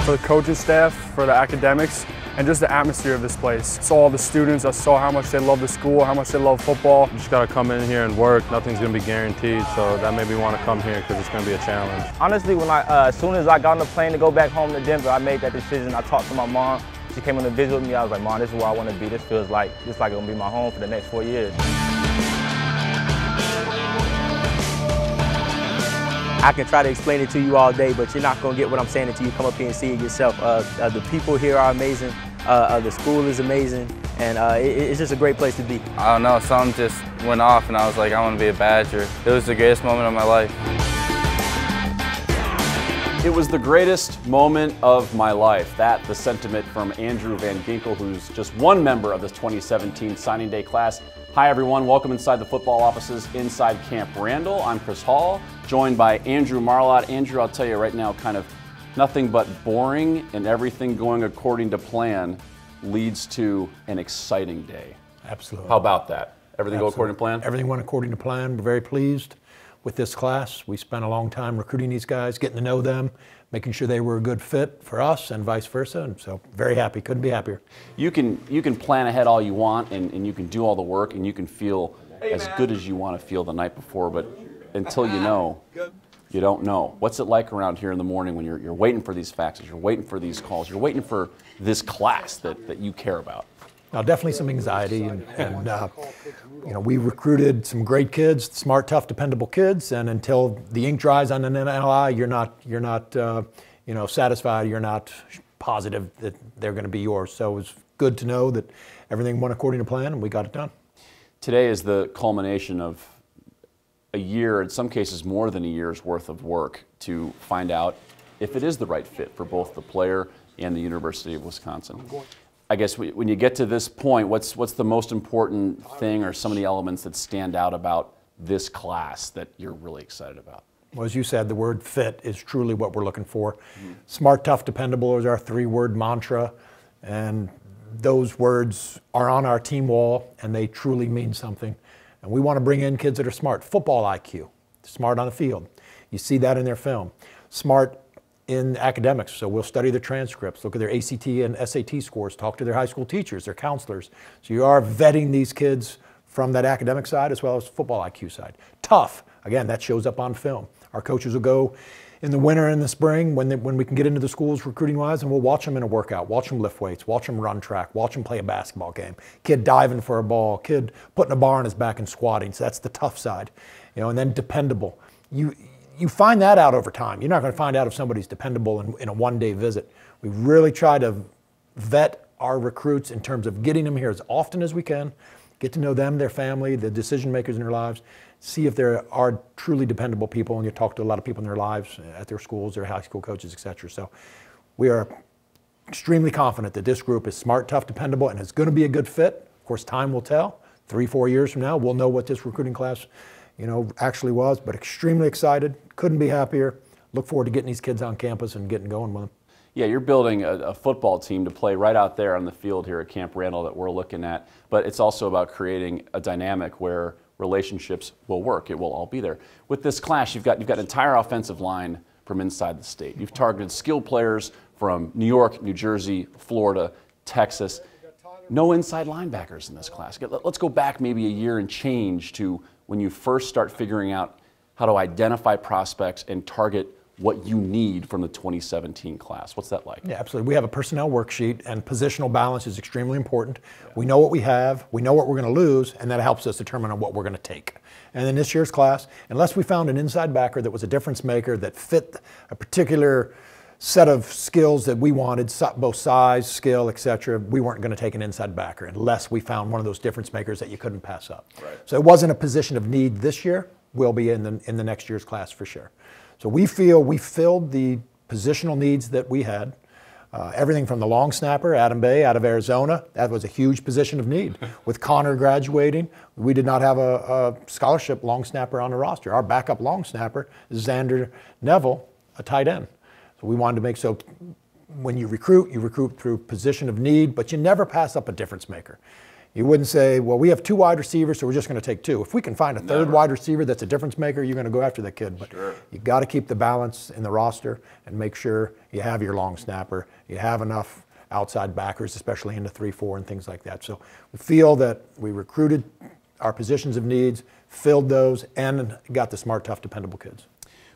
For the coaching staff, for the academics, and just the atmosphere of this place. I saw all the students, I saw how much they love the school, how much they love football. You just got to come in here and work. Nothing's going to be guaranteed, so that made me want to come here because it's going to be a challenge. Honestly, as soon as I got on the plane to go back home to Denver, I made that decision. I talked to my mom. She came on to visit with me. I was like, Mom, this is where I want to be. This feels like it's going to be my home for the next 4 years. I can try to explain it to you all day, but you're not going to get what I'm saying until you come up here and see it yourself. The people here are amazing. The school is amazing, and it's just a great place to be. I don't know, something just went off and I was like, I want to be a Badger. It was the greatest moment of my life. It was the greatest moment of my life. That, the sentiment from Andrew Van Ginkel, who's just one member of this 2017 signing day class. Hi everyone, welcome inside the football offices inside Camp Randall. I'm Chris Hall, joined by Andrew Marlott. Andrew, I'll tell you right now, kind of nothing but boring and everything going according to plan leads to an exciting day. Absolutely. How about that? Everything go according to plan? Everything went according to plan. We're very pleased with this class. We spent a long time recruiting these guys, getting to know them, making sure they were a good fit for us and vice versa. And so very happy, couldn't be happier. You can plan ahead all you want and you can do all the work and you can feel as good as you want to feel the night before, but until you know, you don't know. What's it like around here in the morning when you're waiting for these faxes, you're waiting for these calls, you're waiting for this class that you care about? Now, definitely some anxiety, and you know, we recruited some great kids, smart, tough, dependable kids, and until the ink dries on an NLI, you're not you know, satisfied, you're not positive that they're going to be yours. So it was good to know that everything went according to plan, and we got it done. Today is the culmination of a year, in some cases more than a year's worth of work to find out if it is the right fit for both the player and the University of Wisconsin. I guess when you get to this point, what's the most important thing or some of the elements that stand out about this class that you're really excited about? Well, as you said, the word fit is truly what we're looking for. Smart, tough, dependable is our three-word mantra, and those words are on our team wall, and they truly mean something. And we want to bring in kids that are smart. Football IQ, smart on the field. You see that in their film. Smart in academics, so we'll study the transcripts, look at their ACT and SAT scores, talk to their high school teachers, their counselors. So you are vetting these kids from that academic side as well as football IQ side. Tough, again, that shows up on film. Our coaches will go in the winter and the spring when we can get into the schools recruiting-wise, and we'll watch them in a workout, watch them lift weights, watch them run track, watch them play a basketball game, kid diving for a ball, kid putting a bar on his back and squatting. So that's the tough side. You know, and then dependable. You find that out over time. You're not going to find out if somebody's dependable in a one-day visit. We really try to vet our recruits in terms of getting them here as often as we can, get to know them, their family, the decision makers in their lives, see if there are truly dependable people, and you talk to a lot of people in their lives, at their schools, their high school coaches, etc. So we are extremely confident that this group is smart, tough, dependable, and it's going to be a good fit. Of course, time will tell. 3-4 years from now, we'll know what this recruiting class actually was, but extremely excited, couldn't be happier. Look forward to getting these kids on campus and getting going with them. Yeah, you're building a football team to play right out there on the field here at Camp Randall that we're looking at, but it's also about creating a dynamic where relationships will work. It will all be there. With this class, you've got an entire offensive line from inside the state. You've targeted skilled players from New York, New Jersey, Florida, Texas. No inside linebackers in this class. Let's go back maybe a year and change to when you first start figuring out how to identify prospects and target what you need from the 2017 class. What's that like? Yeah, absolutely. We have a personnel worksheet, and positional balance is extremely important. Yeah. We know what we have, we know what we're going to lose, and that helps us determine on what we're going to take. And in this year's class, unless we found an inside backer that was a difference maker that fit a particular set of skills that we wanted, both size, skill, etc., we weren't going to take an inside backer unless we found one of those difference makers that you couldn't pass up. Right. So it wasn't a position of need this year. Will be in the next year's class for sure. So we feel we filled the positional needs that we had. Everything from the long snapper, Adam Bay out of Arizona, that was a huge position of need. With Connor graduating, we did not have a scholarship long snapper on the roster. Our backup long snapper is Xander Neville, a tight end. So we wanted to make so when you recruit through position of need, but you never pass up a difference maker. You wouldn't say, well, we have 2 wide receivers, so we're just going to take 2. If we can find a third wide receiver that's a difference maker, you're going to go after that kid. But you got to keep the balance in the roster and make sure you have your long snapper, you have enough outside backers, especially into 3-4 and things like that. So we feel that we recruited our positions of needs, filled those, and got the smart, tough, dependable kids.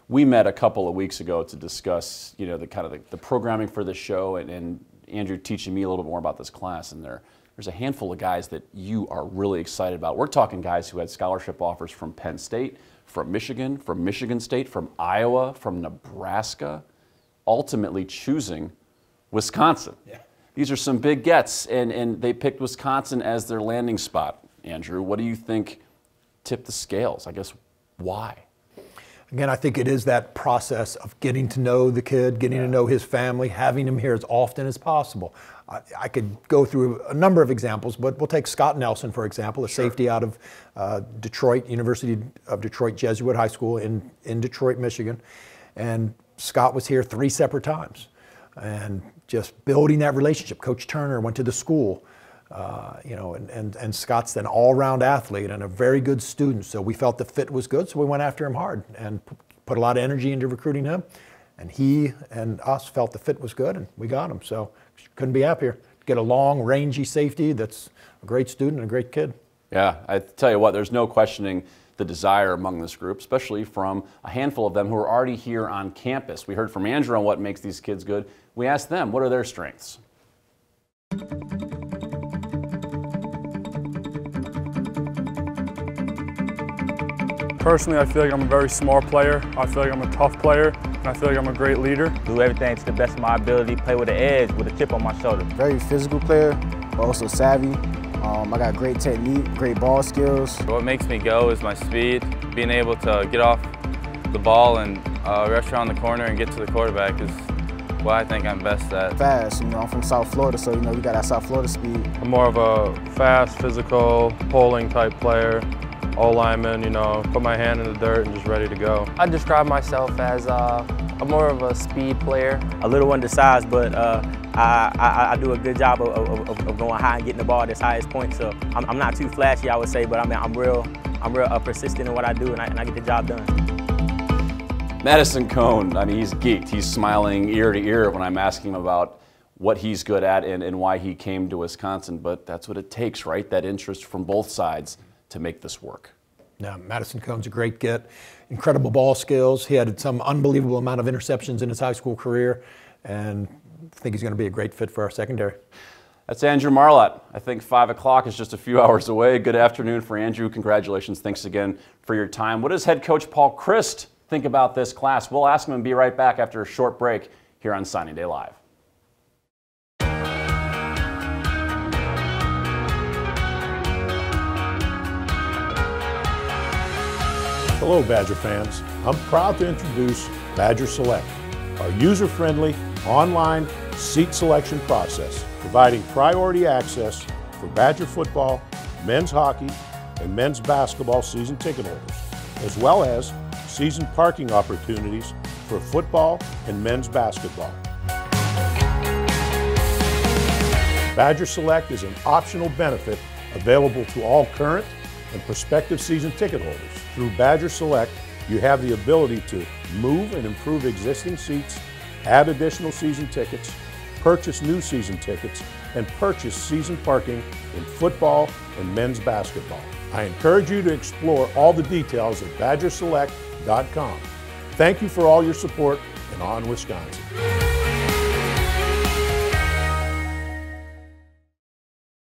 We met a couple of weeks ago to discuss, you know, the programming for the show, and Andrew teaching me a little bit more about this class, and there's a handful of guys that you are really excited about. We're talking guys who had scholarship offers from Penn State, from Michigan State, from Iowa, from Nebraska, ultimately choosing Wisconsin. Yeah. These are some big gets, and they picked Wisconsin as their landing spot. Andrew, what do you think tipped the scales? I guess, why? Again, I think it is that process of getting to know the kid, getting to know his family, having him here as often as possible. I could go through a number of examples, but we'll take Scott Nelson, for example, a safety out of Detroit, University of Detroit Jesuit High School in Detroit, Michigan. And Scott was here 3 separate times. And just building that relationship. Coach Turner went to the school. You know, and Scott's an all-round athlete and a very good student, so we felt the fit was good, so we went after him hard and put a lot of energy into recruiting him, and he and us felt the fit was good, and we got him, so couldn't be happier. Get a long, rangy safety that's a great student and a great kid. Yeah, I tell you what, there's no questioning the desire among this group, especially from a handful of them who are already here on campus. We heard from Andrew on what makes these kids good. We asked them, what are their strengths? Personally, I feel like I'm a very smart player. I feel like I'm a tough player, and I feel like I'm a great leader. Do everything to the best of my ability, play with an edge, with a chip on my shoulder. Very physical player, but also savvy. I got great technique, great ball skills. What makes me go is my speed. Being able to get off the ball and rush around the corner and get to the quarterback is what I think I'm best at. Fast, you know, I'm from South Florida, so, you know, we got that South Florida speed. I'm more of a fast, physical, pulling type player. All lineman, you know, put my hand in the dirt and just ready to go. I describe myself as more of a speed player. A little undersized, but I do a good job of going high and getting the ball at its highest point. So I'm not too flashy, I would say, but I mean, I'm real persistent in what I do, and I get the job done. Madison Cone, I mean, he's geeked. He's smiling ear to ear when I'm asking him about what he's good at and why he came to Wisconsin. But that's what it takes, right? That interest from both sides to make this work. Yeah, Madison Cone's a great get. Incredible ball skills. He had some unbelievable amount of interceptions in his high school career, and I think he's going to be a great fit for our secondary. That's Andrew Marlott. I think 5 o'clock is just a few hours away. Good afternoon for Andrew. Congratulations. Thanks again for your time. What does head coach Paul Chryst think about this class? We'll ask him and be right back after a short break here on Signing Day Live. Hello, Badger fans. I'm proud to introduce Badger Select, our user-friendly online seat selection process, providing priority access for Badger football, men's hockey, and men's basketball season ticket holders, as well as season parking opportunities for football and men's basketball. Badger Select is an optional benefit available to all current and prospective season ticket holders. Through Badger Select, you have the ability to move and improve existing seats, add additional season tickets, purchase new season tickets, and purchase season parking in football and men's basketball. I encourage you to explore all the details at badgerselect.com. Thank you for all your support, and on Wisconsin.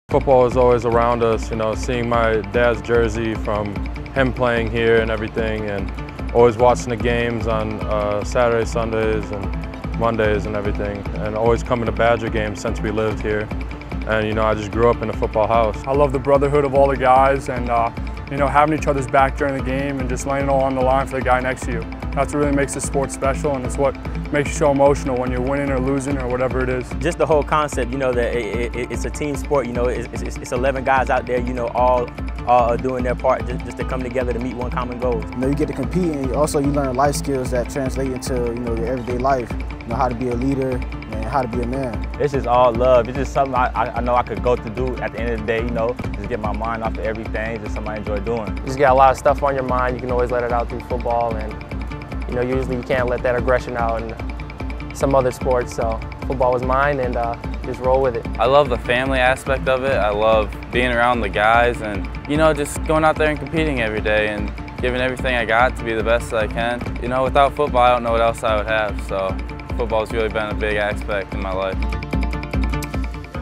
Football is always around us, you know, seeing my dad's jersey from him playing here and everything, and always watching the games on Saturdays, Sundays, and Mondays and everything, and always coming to Badger games since we lived here. And, you know, I just grew up in a football house. I love the brotherhood of all the guys, and you know, having each other's back during the game and just laying it all on the line for the guy next to you. That's what really makes this sport special, and it's what makes you so emotional when you're winning or losing or whatever it is. Just the whole concept, you know, that it's a team sport. You know, it's 11 guys out there, you know, all doing their part just to come together to meet one common goal. You know, you get to compete, and also you learn life skills that translate into, you know, your everyday life. You know, how to be a leader, and how to be a man. It's just all love. It's just something I know I could go to do at the end of the day, you know, just get my mind off of everything, just something I enjoy doing. You just got a lot of stuff on your mind. You can always let it out through football, and you know, usually you can't let that aggression out in some other sports. So football was mine, and just roll with it. I love the family aspect of it. I love being around the guys and, you know, just going out there and competing every day and giving everything I got to be the best that I can. You know, without football, I don't know what else I would have. So football's really been a big aspect in my life.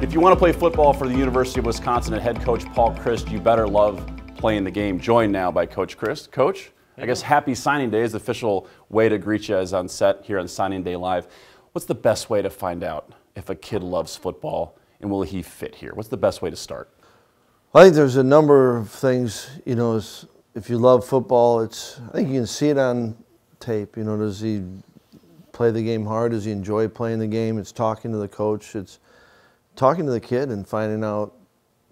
If you want to play football for the University of Wisconsin and head coach Paul Chryst, you better love playing the game. Joined now by Coach Chryst. Coach, I guess happy signing day is the official way to greet you as on set here on Signing Day Live. What's the best way to find out if a kid loves football and will he fit here? What's the best way to start? I think there's a number of things, you know, if you love football, I think you can see it on tape. You know, does he play the game hard? Does he enjoy playing the game? It's talking to the coach. It's talking to the kid and finding out.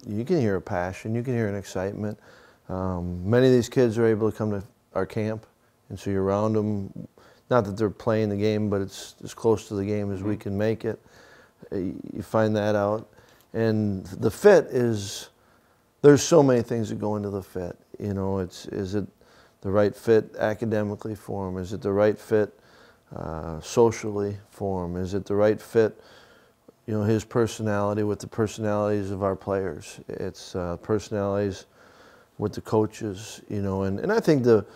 You can hear a passion. You can hear an excitement. Many of these kids are able to come to our camp, and so you're around them. Not that they're playing the game, but it's as close to the game as we can make it. You find that out. And the fit is, there's so many things that go into the fit. You know, is it the right fit academically for him? Is it the right fit socially for him? Is it the right fit, you know, his personality with the personalities of our players? It's personalities with the coaches, you know. And I think the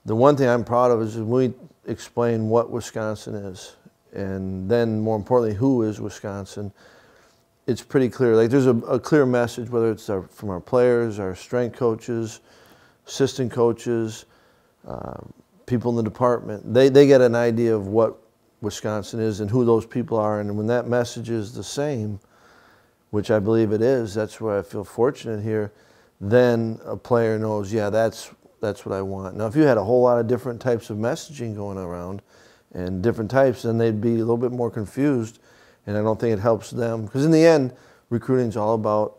one thing I'm proud of is when we explain what Wisconsin is, and then more importantly, who is Wisconsin, it's pretty clear. Like there's a clear message, whether it's from our players, our strength coaches, assistant coaches, people in the department. They get an idea of what Wisconsin is and who those people are, and when that message is the same, which I believe it is, that's where I feel fortunate here, then a player knows, yeah, that's what I want. Now, if you had a whole lot of different types of messaging going around and different types, then they'd be a little bit more confused, and I don't think it helps them. Because in the end, recruiting is all about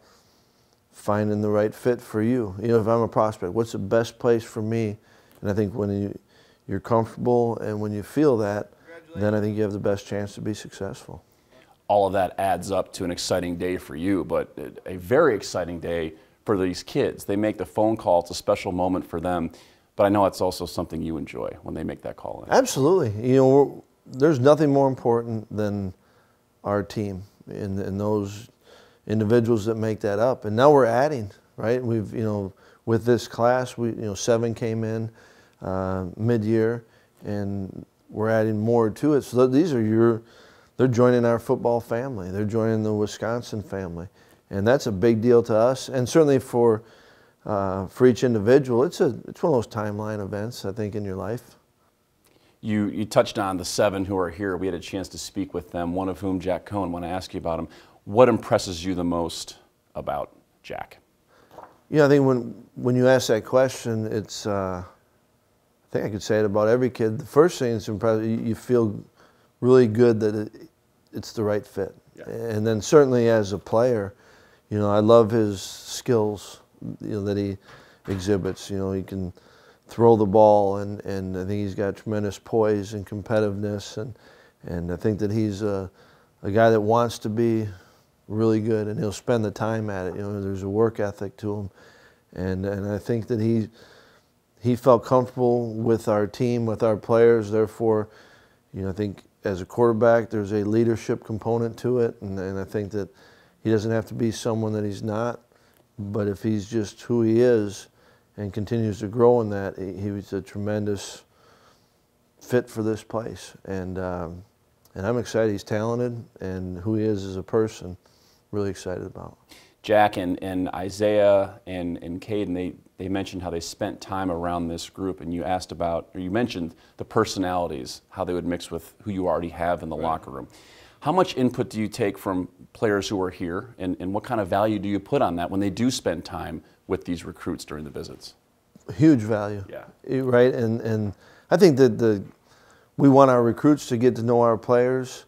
finding the right fit for you. You know, if I'm a prospect, what's the best place for me? And I think when you're comfortable and when you feel that, then I think you have the best chance to be successful. All of that adds up to an exciting day for you, but a very exciting day for these kids. They make the phone call. It's a special moment for them, but I know it's also something you enjoy when they make that call in. Absolutely. You know, there's nothing more important than our team and those individuals that make that up. And now we're adding, right? We've, you know, with this class, 7 came in mid-year, and we're adding more to it. So these are they're joining our football family. They're joining the Wisconsin family. And that's a big deal to us, and certainly for each individual, it's one of those timeline events, I think, in your life. You touched on the 7 who are here. We had a chance to speak with them, one of whom, Jack Coan. I want to ask you about him. What impresses you the most about Jack? Yeah, I think when you ask that question, it's I think I could say it about every kid. The first thing that's impressive, you feel really good that it's the right fit. Yeah. And then certainly as a player, you know, I love his skills, you know, that he exhibits. You know, he can throw the ball, and I think he's got tremendous poise and competitiveness, and I think that he's a guy that wants to be really good, and he'll spend the time at it. You know, there's a work ethic to him, and I think that he felt comfortable with our team, with our players. Therefore, you know, I think as a quarterback, there's a leadership component to it, and I think that he doesn't have to be someone that he's not, but if he's just who he is and continues to grow in that, he was a tremendous fit for this place. And I'm excited. He's talented, and who he is as a person, really excited about. Jack and Isaiah and Caden, they mentioned how they spent time around this group, and you asked about, or you mentioned the personalities, how they would mix with who you already have in the locker room. How much input do you take from players who are here, and what kind of value do you put on that when they do spend time with these recruits during the visits? Huge value. Yeah. Right, and I think that we want our recruits to get to know our players,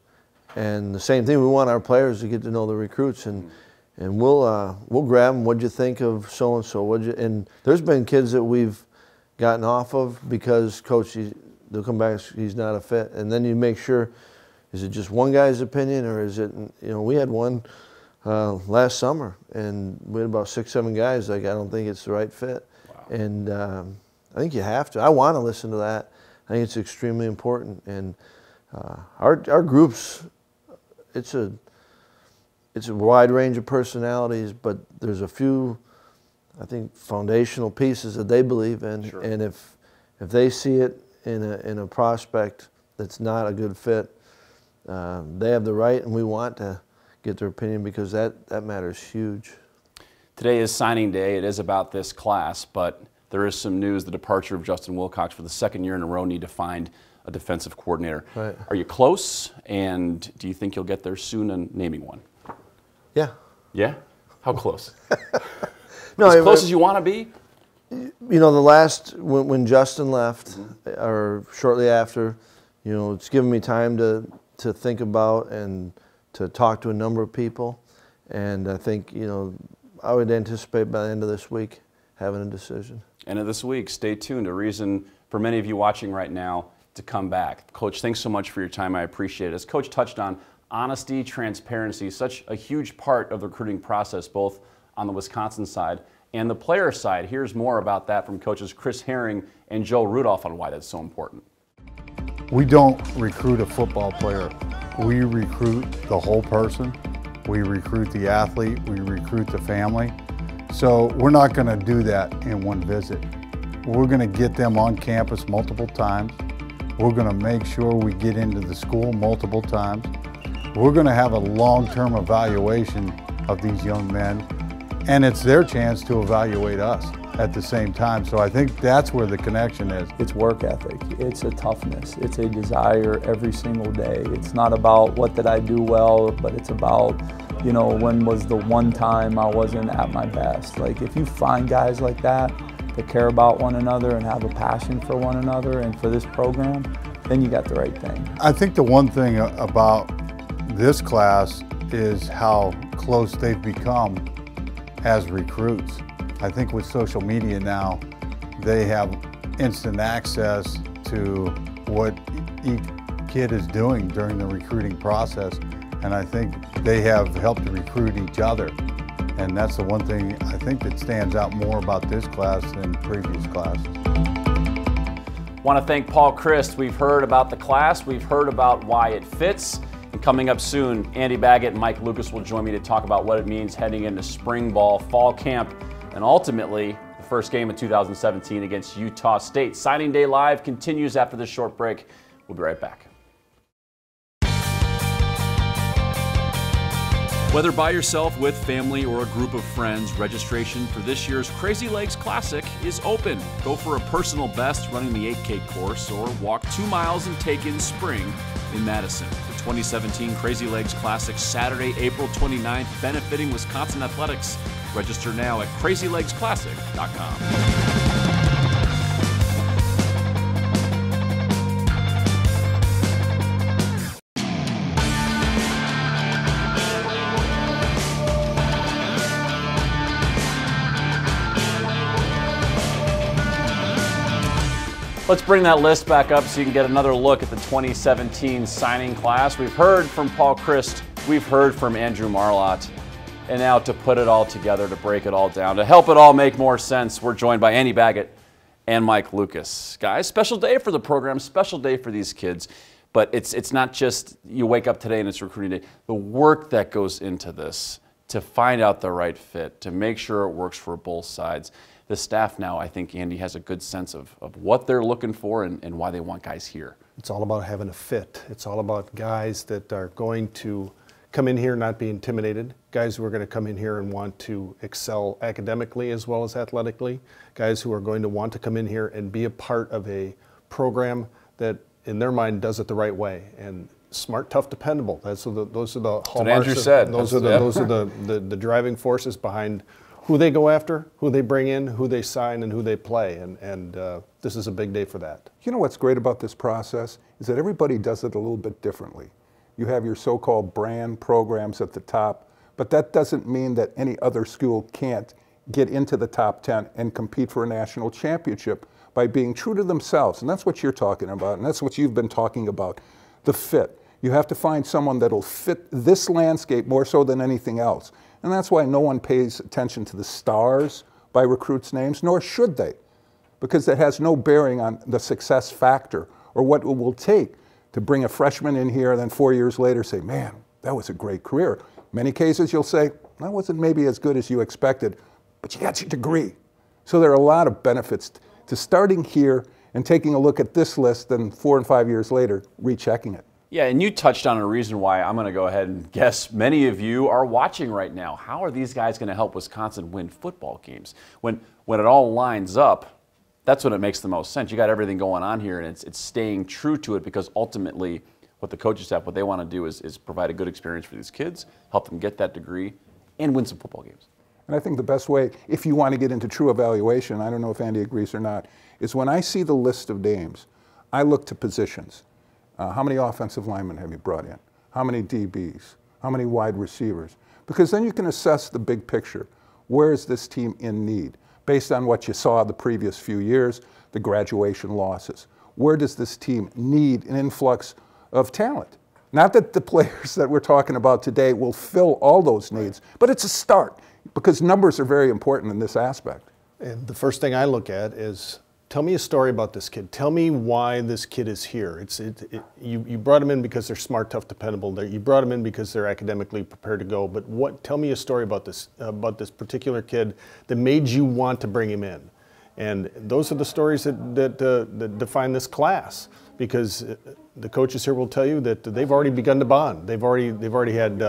and the same thing, we want our players to get to know the recruits, and we'll grab them. What'd you think of so and so? And there's been kids that we've gotten off of because coach, they'll come back, he's not a fit, and then you make sure. is it just one guy's opinion, or is it, you know, we had one last summer, and we had about 6, 7 guys like, I don't think it's the right fit. Wow. And I think you have to. I want to listen to that. I think it's extremely important. And our groups, it's a wide range of personalities, but there's a few, I think, foundational pieces that they believe in. Sure. And if they see it in a prospect that's not a good fit, they have the right, and we want to get their opinion, because that matters huge. Today is signing day. It is about this class, but there is some news: the departure of Justin Wilcox. For the 2nd year in a row, need to find a defensive coordinator. Right. Are you close, and do you think you'll get there soon in naming one? Yeah. Yeah? How close? No, as close as you want to be? You know, when Justin left, or shortly after, you know, it's given me time to think about and to talk to a number of people. And I think, you know, I would anticipate by the end of this week having a decision. End of this week, stay tuned. A reason for many of you watching right now to come back. Coach, thanks so much for your time. I appreciate it. As Coach touched on, honesty, transparency, such a huge part of the recruiting process, both on the Wisconsin side and the player side. Here's more about that from coaches Chris Herring and Joe Rudolph on why that's so important. We don't recruit a football player. We recruit the whole person. We recruit the athlete. We recruit the family. So we're not going to do that in one visit. We're going to get them on campus multiple times. We're going to make sure we get into the school multiple times. We're going to have a long-term evaluation of these young men, and it's their chance to evaluate us at the same time. So I think that's where the connection is. It's work ethic, it's a toughness, it's a desire every single day. It's not about what did I do well, but it's about, you know, when was the one time I wasn't at my best. Like, if you find guys like that care about one another and have a passion for one another and for this program, then you got the right thing. I think the one thing about this class is how close they've become as recruits. I think with social media now, they have instant access to what each kid is doing during the recruiting process. And I think they have helped recruit each other. And that's the one thing I think that stands out more about this class than previous classes. Want to thank Paul Chryst. We've heard about the class, we've heard about why it fits. And coming up soon, Andy Baggett and Mike Lucas will join me to talk about what it means heading into spring ball, fall camp, and ultimately the first game of 2017 against Utah State. Signing Day Live continues after this short break. We'll be right back. Whether by yourself, with family, or a group of friends, registration for this year's Crazy Legs Classic is open. Go for a personal best running the 8K course, or walk 2 miles and take in spring in Madison. The 2017 Crazy Legs Classic, Saturday, April 29th, benefiting Wisconsin athletics. Register now at crazylegsclassic.com. Let's bring that list back up so you can get another look at the 2017 signing class. We've heard from Paul Chryst, we've heard from Andrew Marlott, and now to put it all together, to break it all down, to help it all make more sense, we're joined by Andy Baggett and Mike Lucas. Guys, special day for the program, special day for these kids, but it's not just you wake up today and it's recruiting day. The work that goes into this to find out the right fit, to make sure it works for both sides. The staff now, I think, Andy, has a good sense of what they're looking for and why they want guys here. It's all about having a fit. It's all about guys that are going to come in here and not be intimidated, guys who are going to come in here and want to excel academically as well as athletically, guys who are going to want to come in here and be a part of a program that, in their mind, does it the right way. And smart, tough, dependable. Those are the hallmarks. What Andrew said. Those are the driving forces behind who they go after, who they bring in, who they sign, and who they play. And this is a big day for that. You know what's great about this process is that everybody does it a little bit differently. You have your so-called brand programs at the top, but that doesn't mean that any other school can't get into the top 10 and compete for a national championship by being true to themselves. And that's what you're talking about, and that's what you've been talking about, the fit. You have to find someone that'll fit this landscape more so than anything else. And that's why no one pays attention to the stars by recruits' names, nor should they, because that has no bearing on the success factor or what it will take to bring a freshman in here and then 4 years later say, man, that was a great career. Many cases you'll say, that wasn't maybe as good as you expected, but you got your degree. So there are a lot of benefits to starting here and taking a look at this list and 4 and 5 years later, rechecking it. Yeah, and you touched on a reason why I'm going to go ahead and guess many of you are watching right now. How are these guys going to help Wisconsin win football games? When it all lines up, that's when it makes the most sense. You got everything going on here, and it's staying true to it, because ultimately what the coaches have, what they want to do is provide a good experience for these kids, help them get that degree, and win some football games. And I think the best way, if you want to get into true evaluation, I don't know if Andy agrees or not, is when I see the list of names, I look to positions. How many offensive linemen have you brought in? How many DBs? How many wide receivers? Because then you can assess the big picture. Where is this team in need? Based on what you saw the previous few years, the graduation losses. Where does this team need an influx of talent? Not that the players that we're talking about today will fill all those needs, but it's a start, because numbers are very important in this aspect. And the first thing I look at is, tell me a story about this kid. Tell me why this kid is here. You brought him in because they're smart, tough, dependable. You brought him in because they're academically prepared to go. But tell me a story about this particular kid that made you want to bring him in. And those are the stories that define this class, because the coaches here will tell you that they've already begun to bond. They've already had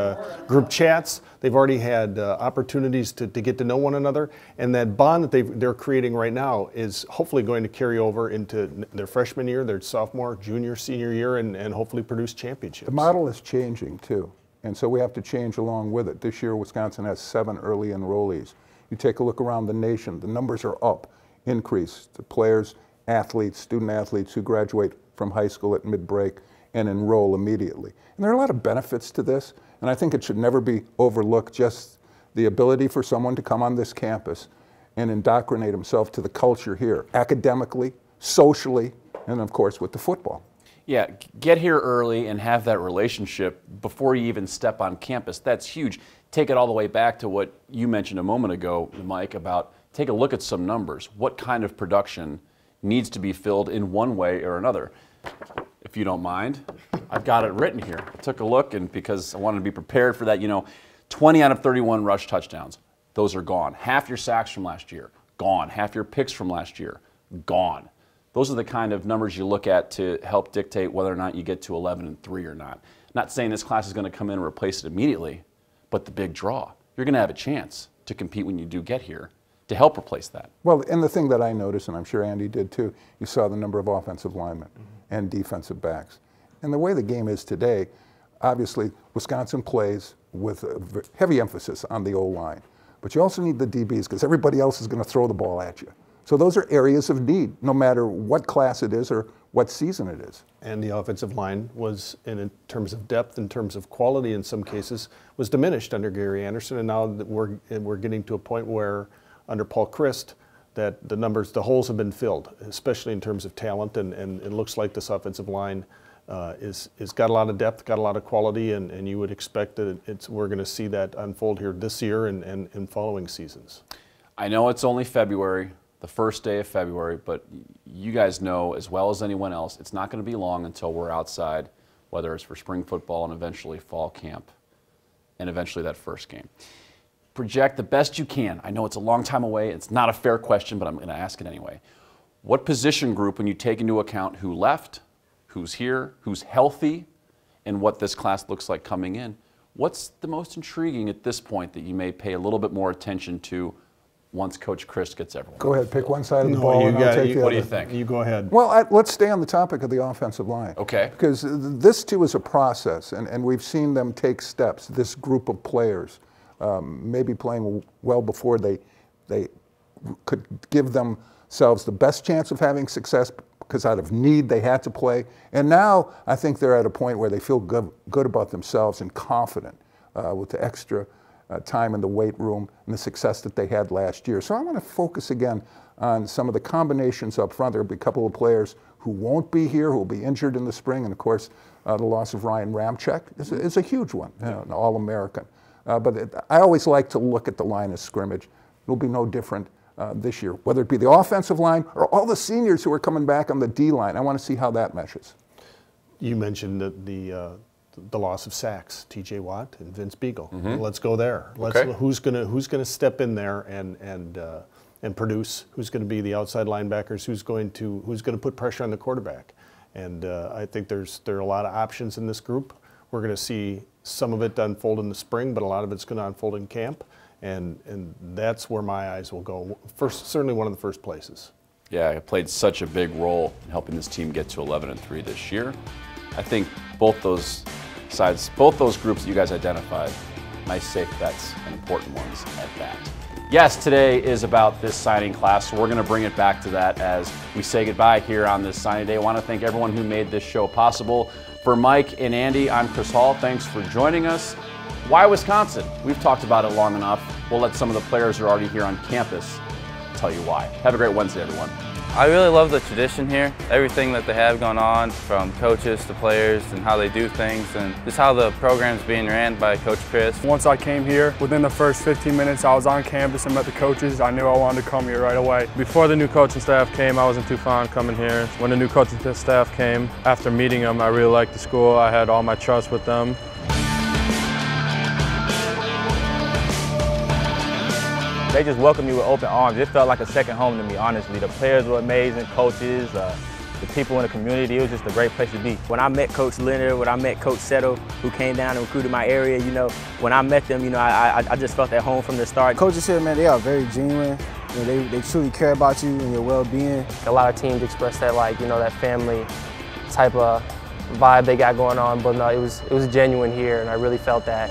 group chats. They've already had opportunities to get to know one another, and that bond that they're creating right now is hopefully going to carry over into their freshman year, their sophomore, junior, senior year, and hopefully produce championships. The model is changing too, and so we have to change along with it. This year, Wisconsin has 7 early enrollees. You take a look around the nation, the numbers are up, increase. The players, athletes, student athletes who graduate from high school at mid-break and enroll immediately. And there are a lot of benefits to this, and I think it should never be overlooked, just the ability for someone to come on this campus and indoctrinate himself to the culture here, academically, socially, and of course with the football. Yeah, get here early and have that relationship before you even step on campus. That's huge. Take it all the way back to what you mentioned a moment ago, Mike, about take a look at some numbers. What kind of production needs to be filled in one way or another? If you don't mind, I've got it written here. I took a look, and because I wanted to be prepared for that, 20 out of 31 rush touchdowns, those are gone. Half your sacks from last year, gone. Half your picks from last year, gone. Those are the kind of numbers you look at to help dictate whether or not you get to 11-3 or not. Not saying this class is going to come in and replace it immediately, but the big draw. You're going to have a chance to compete when you do get here to help replace that. Well, and the thing that I noticed, and I'm sure Andy did too, you saw the number of offensive linemen and defensive backs. And the way the game is today, obviously Wisconsin plays with a heavy emphasis on the O-line. But you also need the DBs, because everybody else is going to throw the ball at you. So those are areas of need, no matter what class it is or what season it is. And the offensive line was, in terms of depth, in terms of quality in some cases, was diminished under Gary Anderson. And now we're getting to a point where under Paul Chryst, that the holes have been filled, especially in terms of talent, and it looks like this offensive line is got a lot of depth, got a lot of quality, and you would expect that we're going to see that unfold here this year and in following seasons. I know it's only February, the first day of February, but you guys know as well as anyone else, it's not going to be long until we're outside, whether it's for spring football and eventually fall camp, and eventually that first game. Project the best you can. I know it's a long time away. It's not a fair question, but I'm going to ask it anyway. What position group, when you take into account who left, who's here, who's healthy, and what this class looks like coming in, what's the most intriguing at this point that you may pay a little bit more attention to once Coach Chryst gets everyone? Go ahead, pick one side of the ball and I'll take the other. What do you think? You go ahead. Well, let's stay on the topic of the offensive line. Okay. Because this too is a process, and we've seen them take steps, this group of players. Maybe playing well before they could give themselves the best chance of having success, because out of need they had to play. And now I think they're at a point where they feel good about themselves and confident with the extra time in the weight room and the success that they had last year. So I want to focus again on some of the combinations up front. There will be a couple of players who won't be here, who will be injured in the spring, and of course, the loss of Ryan Ramczyk is a huge one, an All-American. But I always like to look at the line of scrimmage. It'll be no different this year, whether it be the offensive line or all the seniors who are coming back on the D-line. I want to see how that meshes. You mentioned the loss of sacks, T.J. Watt and Vince Beagle. Let's go there. Who's gonna step in there and produce? Who's going to be the outside linebackers? Who's going to put pressure on the quarterback? And I think there are a lot of options in this group. We're going to see some of it unfold in the spring, but a lot of it's going to unfold in camp, and that's where my eyes will go. First, certainly one of the first places. Yeah, it played such a big role in helping this team get to 11-3 this year. I think both those sides, both those groups that you guys identified, nice safe bets and important ones at that. Yes, today is about this signing class, so we're going to bring it back to that as we say goodbye here on this signing day. I want to thank everyone who made this show possible. For Mike and Andy, I'm Chris Hall. Thanks for joining us. Why Wisconsin? We've talked about it long enough. We'll let some of the players who are already here on campus tell you why. Have a great Wednesday, everyone. I really love the tradition here. Everything that they have going on, from coaches to players and how they do things, and just how the program's being ran by Coach Chris. Once I came here, within the first 15 minutes I was on campus and met the coaches. I knew I wanted to come here right away. Before the new coaching staff came, I wasn't too fond coming here. When the new coaching staff came, after meeting them, I really liked the school. I had all my trust with them. They just welcomed me with open arms. It felt like a second home to me, honestly. The players were amazing, coaches, the people in the community. It was just a great place to be. When I met Coach Leonard, when I met Coach Settle, who came down and recruited my area, you know, when I met them, you know, I just felt at home from the start. Coaches here, man, they are very genuine. You know, they truly care about you and your well-being. A lot of teams express that, like, you know, that family type of vibe they got going on, but no, it was genuine here, and I really felt that.